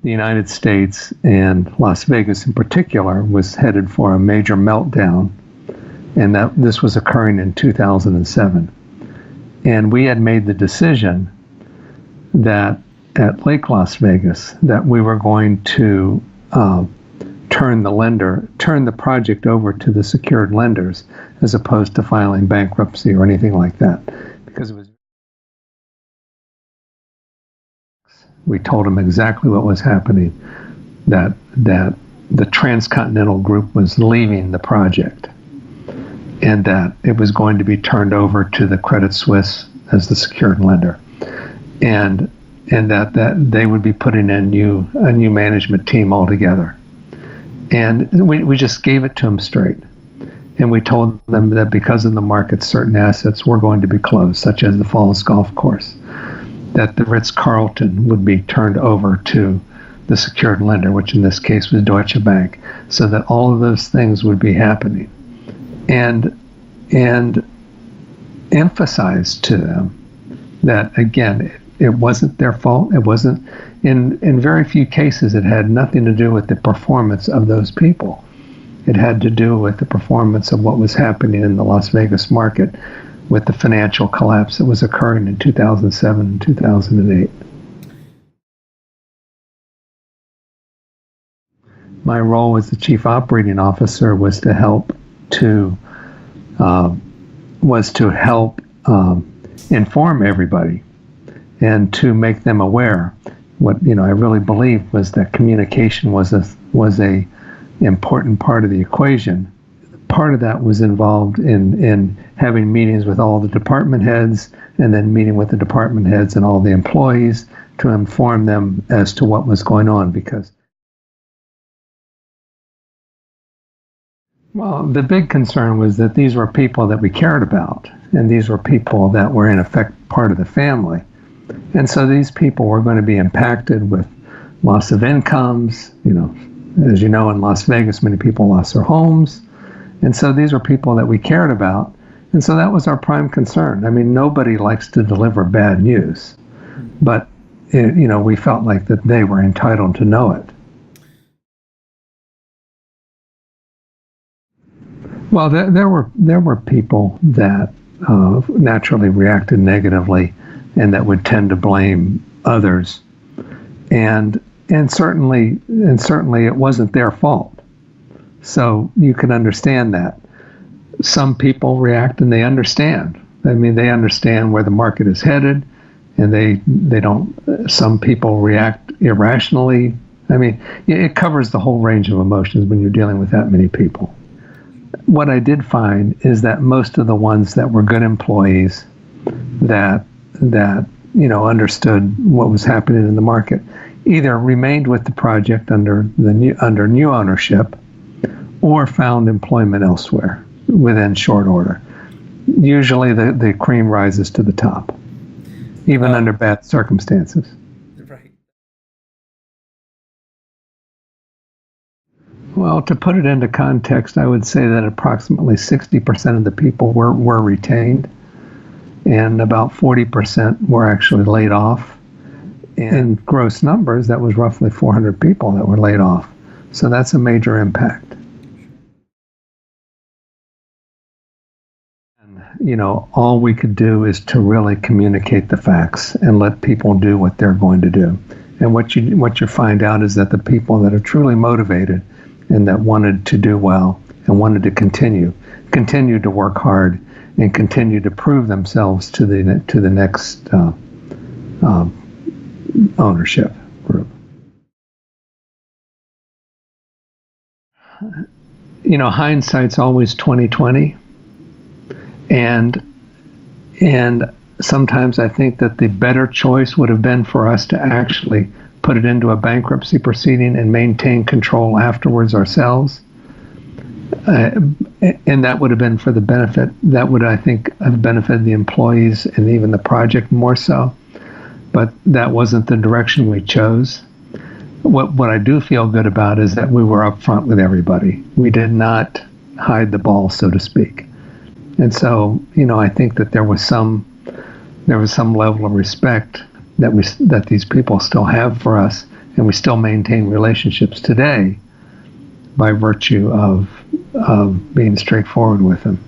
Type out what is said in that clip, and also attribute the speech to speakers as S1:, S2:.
S1: the United States and Las Vegas in particular was headed for a major meltdown, and that this was occurring in 2007. And we had made the decision that at Lake Las Vegas that we were going to turn the project over to the secured lenders as opposed to filing bankruptcy or anything like that, because we told them exactly what was happening, that the Transcontinental Group was leaving the project and that it was going to be turned over to the Credit Suisse as the secured lender, and that they would be putting in a new management team altogether. And we just gave it to them straight. And we told them that because of the market, certain assets were going to be closed, such as the Falls Golf Course, that the Ritz-Carlton would be turned over to the secured lender, which in this case was Deutsche Bank, so that all of those things would be happening. And emphasized to them that, again, it wasn't their fault. It wasn't, in very few cases, it had nothing to do with the performance of those people. It had to do with the performance of what was happening in the Las Vegas market with the financial collapse that was occurring in 2007 and 2008. My role as the chief operating officer was to help inform everybody and to make them aware. What I really believed was that communication was a important part of the equation. Part of that was involved in having meetings with all the department heads and then meeting with the department heads and all the employees to inform them as to what was going on, because the big concern was that these were people that we cared about, and these were people that were in effect part of the family. And so these people were going to be impacted with loss of incomes. As you know, in Las Vegas, many people lost their homes. And so these were people that we cared about. And so that was our prime concern. I mean, nobody likes to deliver bad news, but we felt like that they were entitled to know it. Well, there were people that naturally reacted negatively and that would tend to blame others, and certainly it wasn't their fault. So you can understand that. Some people react and they understand. I mean, they understand where the market is headed, and they don't. Some people react irrationally. I mean, it covers the whole range of emotions when you're dealing with that many people. What I did find is that most of the ones that were good employees that understood what was happening in the market either remained with the project under new ownership or found employment elsewhere within short order. Usually the cream rises to the top, even under bad circumstances.
S2: Right.
S1: Well, to put it into context, I would say that approximately 60% of the people were retained, and about 40% were actually laid off. In gross numbers, that was roughly 400 people that were laid off. So that's a major impact. And, all we could do is to really communicate the facts and let people do what they're going to do. And what you find out is that the people that are truly motivated and that wanted to do well and wanted to continue to work hard and continue to prove themselves to the next ownership group. Hindsight's always 20/20, and sometimes I think that the better choice would have been for us to actually put it into a bankruptcy proceeding and maintain control afterwards ourselves. And that would have been for the benefit. That would, I think, have benefited the employees and even the project more so. But that wasn't the direction we chose. What I do feel good about is that we were upfront with everybody. We did not hide the ball, so to speak. And so, I think that there was some level of respect that these people still have for us And we still maintain relationships today by virtue of being straightforward with him.